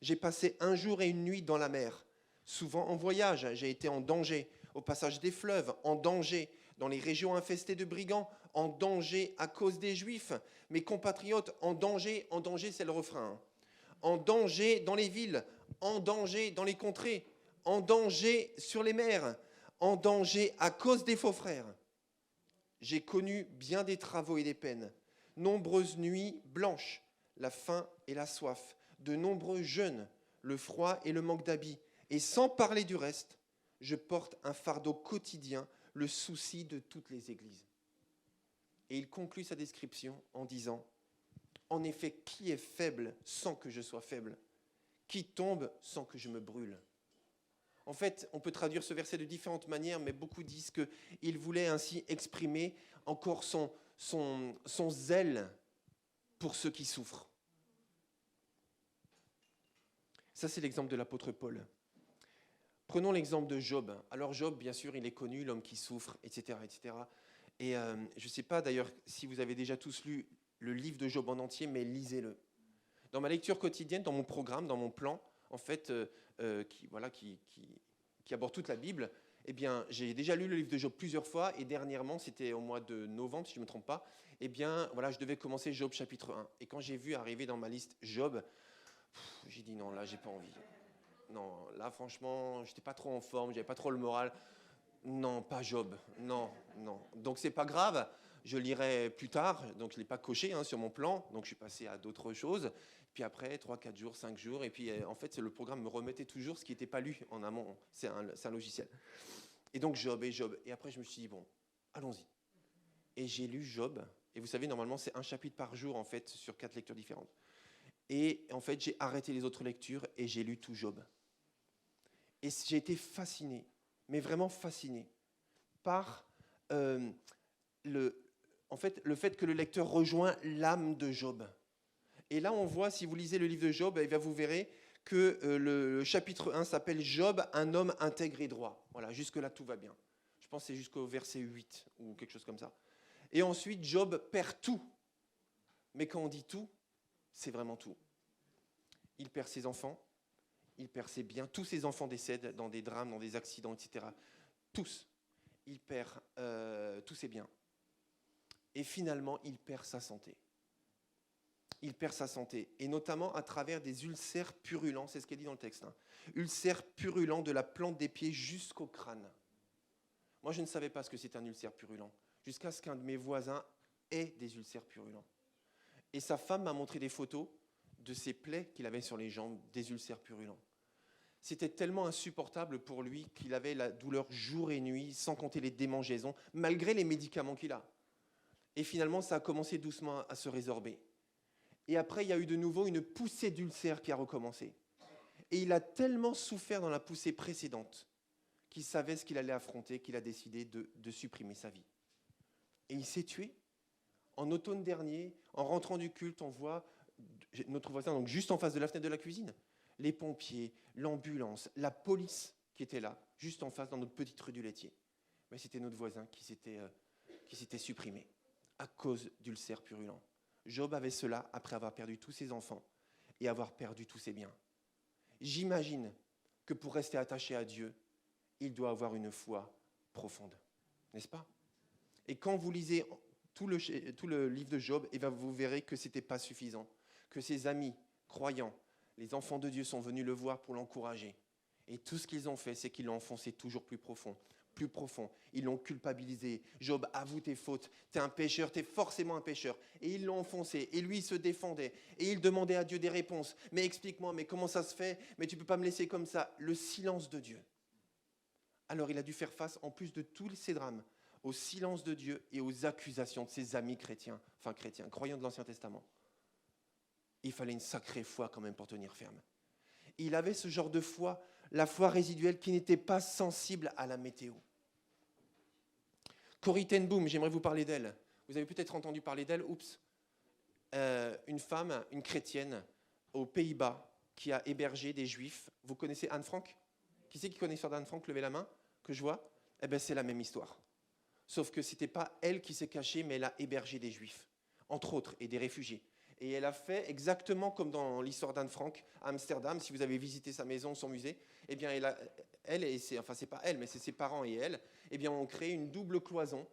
J'ai passé 1 jour et 1 nuit dans la mer. Souvent en voyage, j'ai été en danger, au passage des fleuves, en danger, dans les régions infestées de brigands, en danger à cause des Juifs. Mes compatriotes, en danger, c'est le refrain. en danger dans les villes, en danger dans les contrées, en danger sur les mers, en danger à cause des faux frères. J'ai connu bien des travaux et des peines, nombreuses nuits blanches, la faim et la soif, de nombreux jeûnes, le froid et le manque d'habits. Et sans parler du reste, je porte un fardeau quotidien, le souci de toutes les églises. Et il conclut sa description en disant, en effet, qui est faible sans que je sois faible? Qui tombe sans que je me brûle? En fait, on peut traduire ce verset de différentes manières, mais beaucoup disent qu'il voulait ainsi exprimer encore son zèle pour ceux qui souffrent. Ça, c'est l'exemple de l'apôtre Paul. Prenons l'exemple de Job. Alors Job, bien sûr, il est connu, l'homme qui souffre, etc. etc. Et je ne sais pas d'ailleurs si vous avez déjà tous lu le livre de Job en entier, mais lisez-le. Dans ma lecture quotidienne, dans mon programme, dans mon plan, en fait, qui aborde toute la Bible, eh bien, j'ai déjà lu le livre de Job plusieurs fois, et dernièrement, c'était au mois de novembre, si je ne me trompe pas, eh bien, voilà, je devais commencer Job chapitre 1. Et quand j'ai vu arriver dans ma liste Job, j'ai dit non, là, j'ai pas envie. Non, là, franchement, j'étais pas trop en forme, j'avais pas trop le moral. Non, pas Job. Non, non. Donc, c'est pas grave. Je lirai plus tard. Donc, je l'ai pas coché sur mon plan. Donc, je suis passé à d'autres choses. Puis après, 3, 4 jours, 5 jours. Et puis, en fait, le programme me remettait toujours ce qui n'était pas lu en amont. C'est un logiciel. Et donc, Job. Et après, je me suis dit, bon, allons-y. Et j'ai lu Job. Et vous savez, normalement, c'est un chapitre par jour, en fait, sur 4 lectures différentes. Et en fait, j'ai arrêté les autres lectures et j'ai lu tout Job. Et j'ai été fasciné, mais vraiment fasciné, par le fait que le lecteur rejoint l'âme de Job. Et là, on voit, si vous lisez le livre de Job, vous verrez que le chapitre 1 s'appelle « Job, un homme intègre et droit ». Voilà, jusque-là, tout va bien. Je pense que c'est jusqu'au verset 8 ou quelque chose comme ça. Et ensuite, Job perd tout. Mais quand on dit tout, c'est vraiment tout. Il perd ses enfants, il perd ses biens. Tous ses enfants décèdent dans des drames, dans des accidents, etc. Tous. Il perd tous ses biens. Et finalement, il perd sa santé. Il perd sa santé, et notamment à travers des ulcères purulents, c'est ce qui est dit dans le texte. Ulcères purulents de la plante des pieds jusqu'au crâne. Moi, je ne savais pas ce que c'était un ulcère purulent, jusqu'à ce qu'un de mes voisins ait des ulcères purulents. Et sa femme m'a montré des photos de ses plaies qu'il avait sur les jambes, des ulcères purulents. C'était tellement insupportable pour lui qu'il avait la douleur jour et nuit, sans compter les démangeaisons, malgré les médicaments qu'il a. Et finalement, ça a commencé doucement à se résorber. Et après, il y a eu de nouveau une poussée d'ulcères qui a recommencé. Et il a tellement souffert dans la poussée précédente qu'il savait ce qu'il allait affronter, qu'il a décidé de supprimer sa vie. Et il s'est tué. En automne dernier, en rentrant du culte, on voit notre voisin, donc juste en face de la fenêtre de la cuisine, les pompiers, l'ambulance, la police qui était là, juste en face dans notre petite rue du Laitier. Mais c'était notre voisin qui s'était supprimé à cause d'ulcères purulents. Job avait cela après avoir perdu tous ses enfants et avoir perdu tous ses biens. J'imagine que pour rester attaché à Dieu, il doit avoir une foi profonde, n'est-ce pas? Et quand vous lisez tout le livre de Job, vous verrez que ce n'était pas suffisant, que ses amis croyants, les enfants de Dieu sont venus le voir pour l'encourager. Et tout ce qu'ils ont fait, c'est qu'ils l'ont enfoncé toujours plus profond. Ils l'ont culpabilisé. Job, avoue tes fautes. Tu es un pécheur, tu es forcément un pécheur. Et ils l'ont enfoncé. Et lui, il se défendait. Et il demandait à Dieu des réponses. Mais explique-moi, mais comment ça se fait? Mais tu ne peux pas me laisser comme ça. Le silence de Dieu. Alors il a dû faire face, en plus de tous ces drames, au silence de Dieu et aux accusations de ses amis chrétiens, croyants de l'Ancien Testament. Il fallait une sacrée foi quand même pour tenir ferme. Il avait ce genre de foi, la foi résiduelle qui n'était pas sensible à la météo. Corrie ten Boom, j'aimerais vous parler d'elle. Vous avez peut-être entendu parler d'elle, une femme, une chrétienne, aux Pays-Bas, qui a hébergé des Juifs. Vous connaissez Anne Frank? Qui c'est qui connaît l'histoire d'Anne Frank? Levez la main, que je vois. C'est la même histoire. Sauf que ce n'était pas elle qui s'est cachée, mais elle a hébergé des Juifs, entre autres, et des réfugiés. Et elle a fait exactement comme dans l'histoire d'Anne Frank à Amsterdam. Si vous avez visité sa maison, son musée, c'est pas elle, mais c'est ses parents et elle, ont créé une double cloison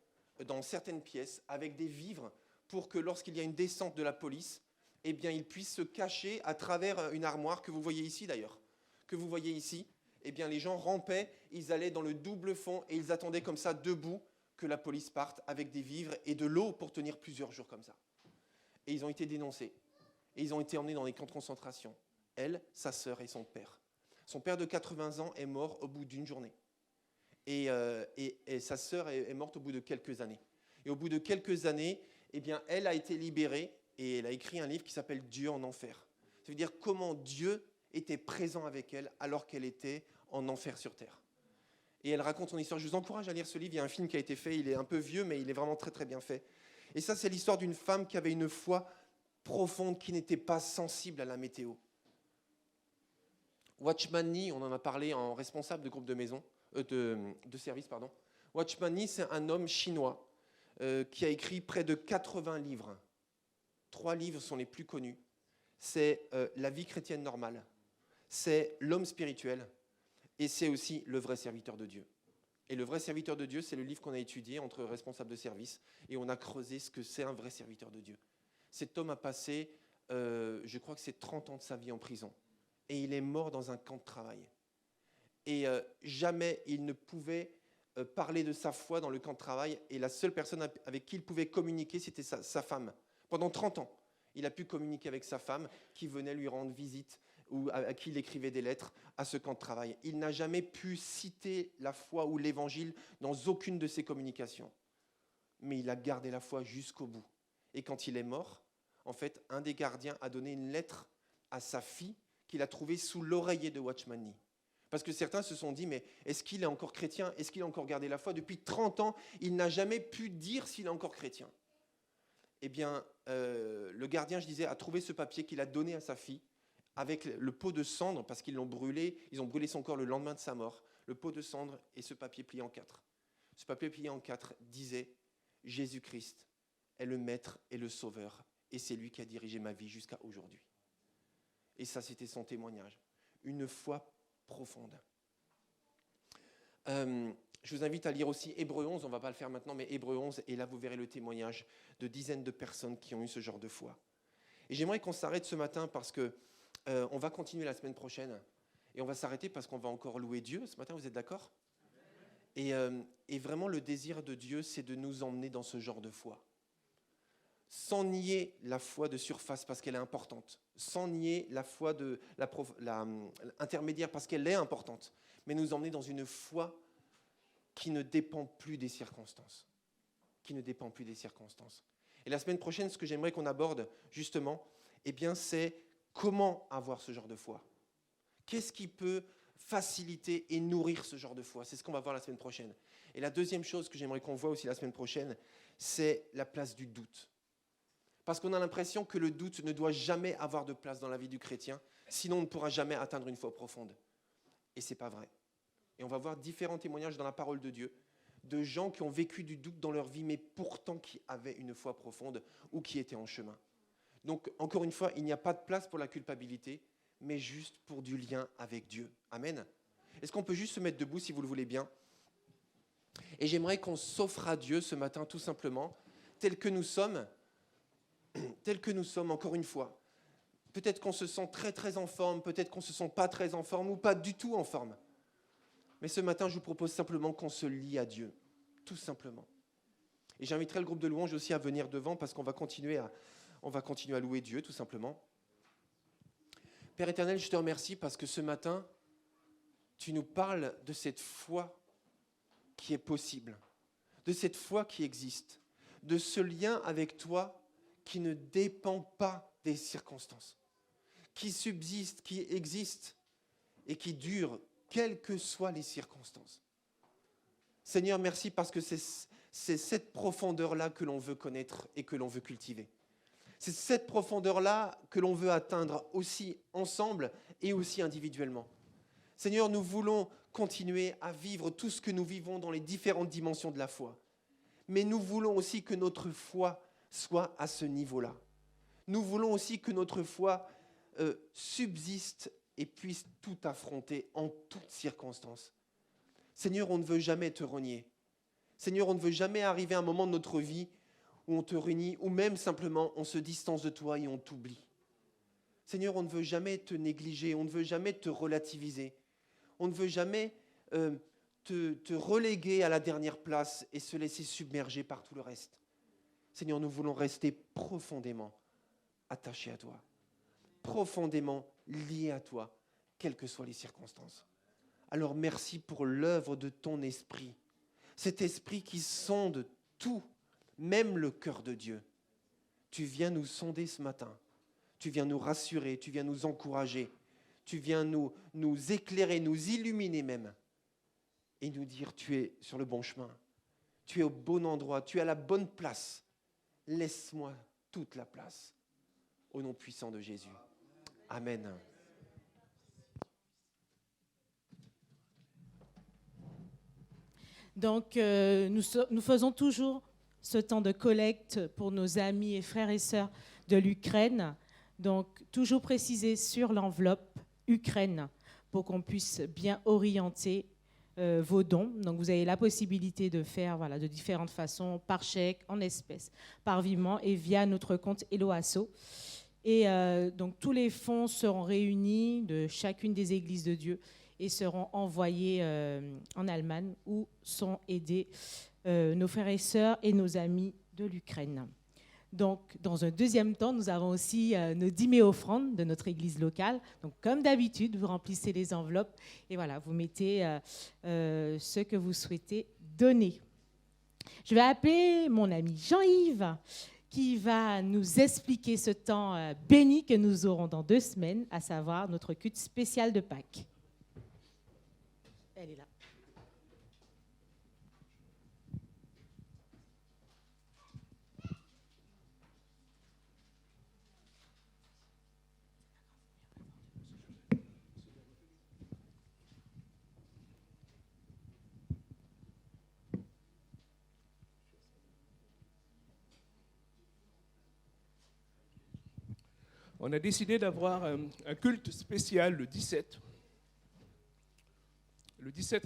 dans certaines pièces avec des vivres pour que lorsqu'il y a une descente de la police, eh bien, ils puissent se cacher à travers une armoire que vous voyez ici d'ailleurs, que vous voyez ici. Eh bien, les gens rampaient, ils allaient dans le double fond et ils attendaient comme ça, debout, que la police parte avec des vivres et de l'eau pour tenir plusieurs jours comme ça. Et ils ont été dénoncés. Et ils ont été emmenés dans les camps de concentration. Elle, sa sœur et son père. Son père de 80 ans est mort au bout d'une journée. Et sa sœur est morte au bout de quelques années. Et au bout de quelques années, eh bien, elle a été libérée et elle a écrit un livre qui s'appelle « Dieu en enfer ». Ça veut dire comment Dieu était présent avec elle alors qu'elle était en enfer sur terre. Et elle raconte son histoire. Je vous encourage à lire ce livre. Il y a un film qui a été fait. Il est un peu vieux, mais il est vraiment très, très bien fait. Et ça, c'est l'histoire d'une femme qui avait une foi profonde, qui n'était pas sensible à la météo. Watchman Nee, on en a parlé en responsable de groupe de maison, de service, pardon. Watchman Nee, c'est un homme chinois qui a écrit près de 80 livres. 3 livres sont les plus connus. C'est La vie chrétienne normale, c'est L'homme spirituel, et c'est aussi Le vrai serviteur de Dieu. Et Le vrai serviteur de Dieu, c'est le livre qu'on a étudié entre responsables de service, et on a creusé ce que c'est un vrai serviteur de Dieu. Cet homme a passé, je crois que c'est 30 ans de sa vie en prison, et il est mort dans un camp de travail. Et jamais il ne pouvait parler de sa foi dans le camp de travail, et la seule personne avec qui il pouvait communiquer, c'était sa femme. Pendant 30 ans, il a pu communiquer avec sa femme, qui venait lui rendre visite, ou à qui il écrivait des lettres à ce camp de travail. Il n'a jamais pu citer la foi ou l'évangile dans aucune de ses communications. Mais il a gardé la foi jusqu'au bout. Et quand il est mort, en fait, un des gardiens a donné une lettre à sa fille qu'il a trouvée sous l'oreiller de Watchman Nee. Parce que certains se sont dit, mais est-ce qu'il est encore chrétien? Est-ce qu'il a encore gardé la foi? Depuis 30 ans, il n'a jamais pu dire s'il est encore chrétien. Eh bien, le gardien, je disais, a trouvé ce papier qu'il a donné à sa fille, avec le pot de cendre, parce qu'ils l'ont brûlé, ils ont brûlé son corps le lendemain de sa mort, le pot de cendre et ce papier plié en 4. Ce papier plié en 4 disait « Jésus-Christ est le maître et le sauveur, et c'est lui qui a dirigé ma vie jusqu'à aujourd'hui. » Et ça, c'était son témoignage. Une foi profonde. Je vous invite à lire aussi Hébreux 11, on ne va pas le faire maintenant, mais Hébreux 11, et là vous verrez le témoignage de dizaines de personnes qui ont eu ce genre de foi. Et j'aimerais qu'on s'arrête ce matin parce que on va continuer la semaine prochaine. Et on va s'arrêter parce qu'on va encore louer Dieu. Ce matin, vous êtes d'accord ? Et vraiment, le désir de Dieu, c'est de nous emmener dans ce genre de foi. Sans nier la foi de surface parce qu'elle est importante. Sans nier la foi de intermédiaire parce qu'elle est importante. Mais nous emmener dans une foi qui ne dépend plus des circonstances. Qui ne dépend plus des circonstances. Et la semaine prochaine, ce que j'aimerais qu'on aborde, justement, eh bien, c'est comment avoir ce genre de foi. Qu'est-ce qui peut faciliter et nourrir ce genre de foi? C'est ce qu'on va voir la semaine prochaine. Et la deuxième chose que j'aimerais qu'on voit aussi la semaine prochaine, c'est la place du doute. Parce qu'on a l'impression que le doute ne doit jamais avoir de place dans la vie du chrétien, sinon on ne pourra jamais atteindre une foi profonde. Et ce n'est pas vrai. Et on va voir différents témoignages dans la parole de Dieu, de gens qui ont vécu du doute dans leur vie, mais pourtant qui avaient une foi profonde ou qui étaient en chemin. Donc, encore une fois, il n'y a pas de place pour la culpabilité, mais juste pour du lien avec Dieu. Amen. Est-ce qu'on peut juste se mettre debout, si vous le voulez bien? Et j'aimerais qu'on s'offre à Dieu ce matin, tout simplement, tel que nous sommes, encore une fois. Peut-être qu'on se sent très, très en forme, peut-être qu'on ne se sent pas très en forme ou pas du tout en forme. Mais ce matin, je vous propose simplement qu'on se lie à Dieu, tout simplement. Et j'inviterai le groupe de louanges aussi à venir devant parce qu'on va continuer à louer Dieu, tout simplement. Père éternel, je te remercie parce que ce matin, tu nous parles de cette foi qui est possible, de cette foi qui existe, de ce lien avec toi qui ne dépend pas des circonstances, qui subsiste, qui existe et qui dure, quelles que soient les circonstances. Seigneur, merci parce que c'est cette profondeur-là que l'on veut connaître et que l'on veut cultiver. C'est cette profondeur-là que l'on veut atteindre aussi ensemble et aussi individuellement. Seigneur, nous voulons continuer à vivre tout ce que nous vivons dans les différentes dimensions de la foi. Mais nous voulons aussi que notre foi soit à ce niveau-là. Nous voulons aussi que notre foi subsiste et puisse tout affronter en toutes circonstances. Seigneur, on ne veut jamais te renier. Seigneur, on ne veut jamais arriver à un moment de notre vie où on te renie, ou même simplement on se distance de toi et on t'oublie. Seigneur, on ne veut jamais te négliger, on ne veut jamais te relativiser. On ne veut jamais te reléguer à la dernière place et se laisser submerger par tout le reste. Seigneur, nous voulons rester profondément attachés à toi, profondément liés à toi, quelles que soient les circonstances. Alors merci pour l'œuvre de ton esprit, cet esprit qui sonde tout, même le cœur de Dieu. Tu viens nous sonder ce matin, tu viens nous rassurer, tu viens nous encourager, tu viens nous éclairer, nous illuminer même, et nous dire tu es sur le bon chemin, tu es au bon endroit, tu es à la bonne place. Laisse-moi toute la place. Au nom puissant de Jésus. Amen. Donc, nous faisons toujours ce temps de collecte pour nos amis et frères et sœurs de l'Ukraine. Donc, toujours préciser sur l'enveloppe Ukraine pour qu'on puisse bien orienter vos dons. Donc, vous avez la possibilité de faire de différentes façons, par chèque, en espèces, par virement et via notre compte Eloasso. Et donc, tous les fonds seront réunis de chacune des églises de Dieu et seront envoyés en Allemagne où sont aidés nos frères et sœurs et nos amis de l'Ukraine. Donc, dans un deuxième temps, nous avons aussi nos dîmers offrandes de notre église locale. Donc, comme d'habitude, vous remplissez les enveloppes et voilà, vous mettez ce que vous souhaitez donner. Je vais appeler mon ami Jean-Yves qui va nous expliquer ce temps béni que nous aurons dans 2 semaines, à savoir notre culte spécial de Pâques. Elle est là. On a décidé d'avoir un culte spécial le 17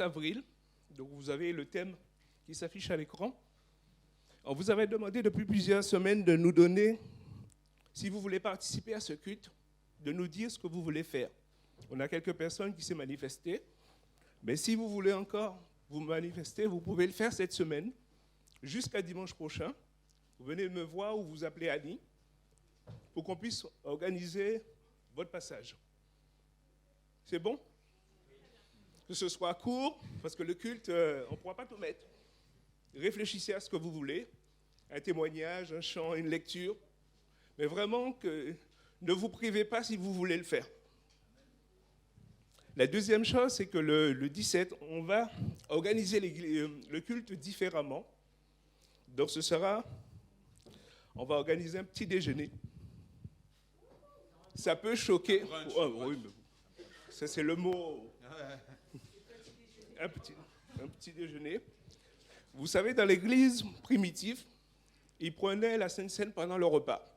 avril. Donc vous avez le thème qui s'affiche à l'écran. On vous avait demandé depuis plusieurs semaines de nous donner, si vous voulez participer à ce culte, de nous dire ce que vous voulez faire. On a quelques personnes qui s'est manifestées, mais si vous voulez encore vous manifester, vous pouvez le faire cette semaine, jusqu'à dimanche prochain. Vous venez me voir ou vous appelez Annie, pour qu'on puisse organiser votre passage. C'est bon? Que ce soit court, parce que le culte, on ne pourra pas tout mettre. Réfléchissez à ce que vous voulez, un témoignage, un chant, une lecture, mais vraiment que ne vous privez pas si vous voulez le faire. La deuxième chose, c'est que le 17, on va organiser le culte différemment. Donc on va organiser un petit déjeuner. Ça peut choquer. Oui, ça c'est le mot. Un petit déjeuner. Vous savez, dans l'église primitive, ils prenaient la Sainte Seine pendant le repas.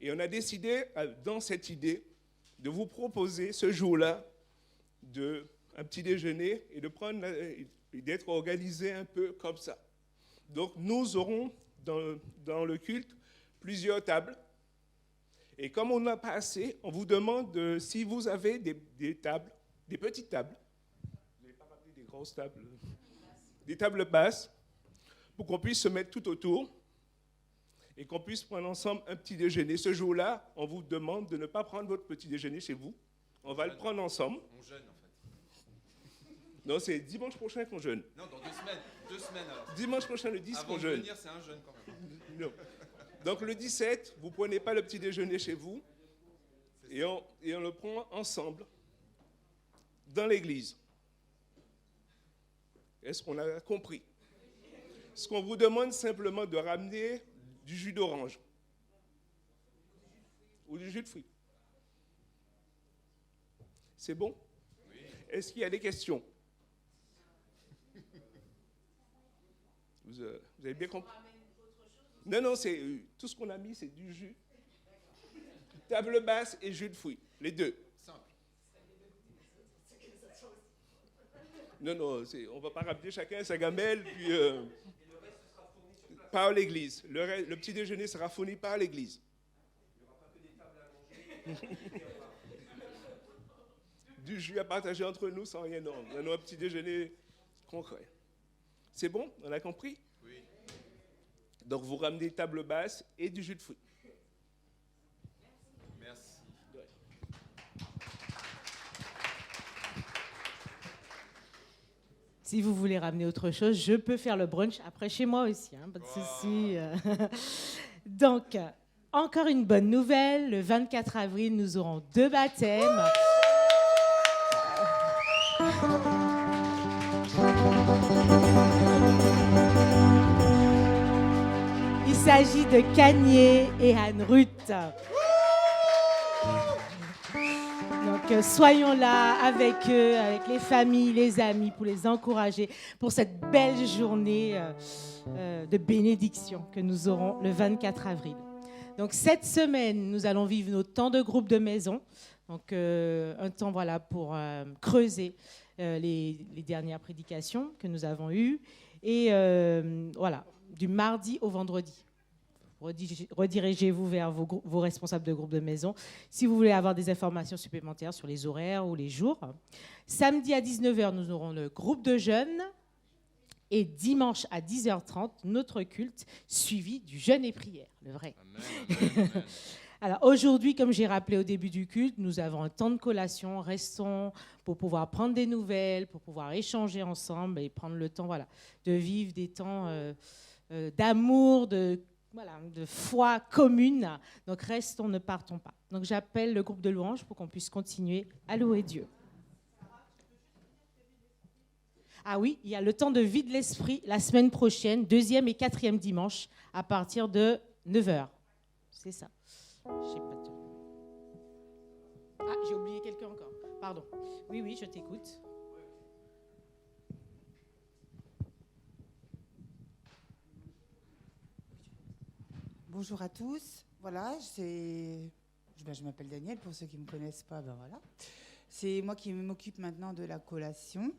Et on a décidé, dans cette idée, de vous proposer ce jour-là un petit déjeuner et d'être organisé un peu comme ça. Donc nous aurons dans le culte plusieurs tables. Et comme on n'a pas assez, on vous demande si vous avez des tables, des petites tables, vous n'avez pas rappelé des grosses tables, des tables basses, pour qu'on puisse se mettre tout autour et qu'on puisse prendre ensemble un petit déjeuner. Ce jour-là, on vous demande de ne pas prendre votre petit déjeuner chez vous. On va le prendre ensemble. On jeûne en fait. Non, c'est dimanche prochain qu'on jeûne. Non, dans 2 semaines. 2 semaines alors. Dimanche prochain, le 10, Avant qu'on de jeûne. venir, c'est un jeûne quand même. Non. Donc le 17, vous ne prenez pas le petit déjeuner chez vous et on le prend ensemble dans l'église. Est-ce qu'on a compris? Ce qu'on vous demande simplement de ramener du jus d'orange ou du jus de fruits. C'est bon? Oui. Est-ce qu'il y a des questions? Vous avez bien compris? Non, c'est tout ce qu'on a mis, c'est du jus. Table basse et jus de fruits, les deux. Simple. Non, on ne va pas ramener chacun sa gamelle, puis par l'église. Le petit déjeuner sera fourni par l'église. Il n'y aura pas que des tables à manger. Du jus à partager entre nous sans rien, non. On a un petit déjeuner concret. C'est bon? On a compris? Oui. Donc vous ramenez table basse et du jus de fruits. Merci. Ouais. Si vous voulez ramener autre chose, je peux faire le brunch après chez moi aussi, hein, pas de souci. Donc, encore une bonne nouvelle, le 24 avril, nous aurons 2 baptêmes. Il s'agit de Kanye et Anne-Ruth. Donc, soyons là avec eux, avec les familles, les amis, pour les encourager pour cette belle journée de bénédiction que nous aurons le 24 avril. Donc, cette semaine, nous allons vivre nos temps de groupe de maison. Donc, un temps pour creuser les dernières prédications que nous avons eues. Et voilà, du mardi au vendredi. Redirigez-vous vers vos responsables de groupe de maison si vous voulez avoir des informations supplémentaires sur les horaires ou les jours. Samedi à 19h, nous aurons le groupe de jeunes. Et dimanche à 10h30, notre culte suivi du jeûne et prière, le vrai. Amen, amen, amen. Alors aujourd'hui, comme j'ai rappelé au début du culte, nous avons un temps de collation. Restons pour pouvoir prendre des nouvelles, pour pouvoir échanger ensemble et prendre le temps de vivre des temps d'amour, de foi commune. Donc restons, ne partons pas. Donc j'appelle le groupe de louanges pour qu'on puisse continuer à louer Dieu. Ah oui, il y a le temps de vie de l'esprit la semaine prochaine, 2e et 4e dimanche, à partir de 9h. C'est ça. Je sais pas tout. Ah, j'ai oublié quelqu'un encore. Pardon. Oui, je t'écoute. Bonjour à tous. Voilà, je m'appelle Danielle, pour ceux qui ne me connaissent pas, voilà. C'est moi qui m'occupe maintenant de la collation.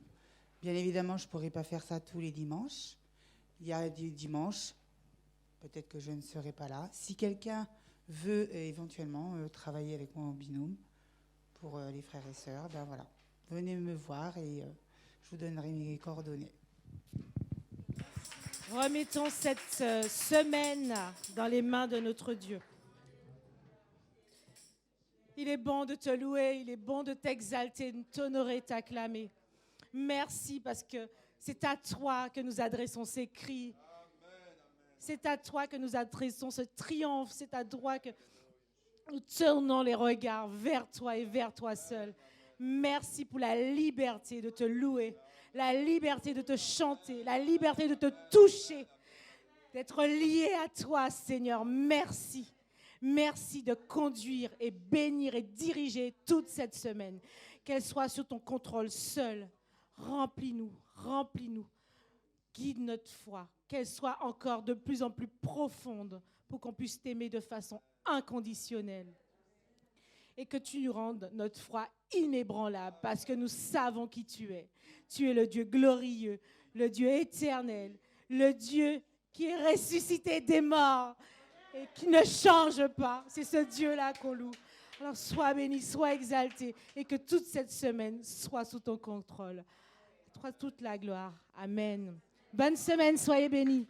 Bien évidemment, je ne pourrai pas faire ça tous les dimanches. Il y a des dimanches, peut-être que je ne serai pas là. Si quelqu'un veut éventuellement travailler avec moi en binôme pour les frères et sœurs, voilà. Venez me voir et je vous donnerai mes coordonnées. Remettons cette semaine dans les mains de notre Dieu. Il est bon de te louer, il est bon de t'exalter, de t'honorer, t'acclamer. Merci parce que c'est à toi que nous adressons ces cris. C'est à toi que nous adressons ce triomphe. C'est à toi que nous tournons les regards vers toi et vers toi seul. Merci pour la liberté de te louer, la liberté de te chanter, la liberté de te toucher, d'être lié à toi, Seigneur. Merci. Merci de conduire et bénir et diriger toute cette semaine. Qu'elle soit sous ton contrôle seul. Remplis-nous, remplis-nous. Guide notre foi, qu'elle soit encore de plus en plus profonde pour qu'on puisse t'aimer de façon inconditionnelle. Et que tu nous rendes notre foi inébranlable parce que nous savons qui tu es. Tu es le Dieu glorieux, le Dieu éternel, le Dieu qui est ressuscité des morts et qui ne change pas. C'est ce Dieu-là qu'on loue. Alors sois béni, sois exalté et que toute cette semaine soit sous ton contrôle. Toi toute la gloire. Amen. Bonne semaine, soyez bénis.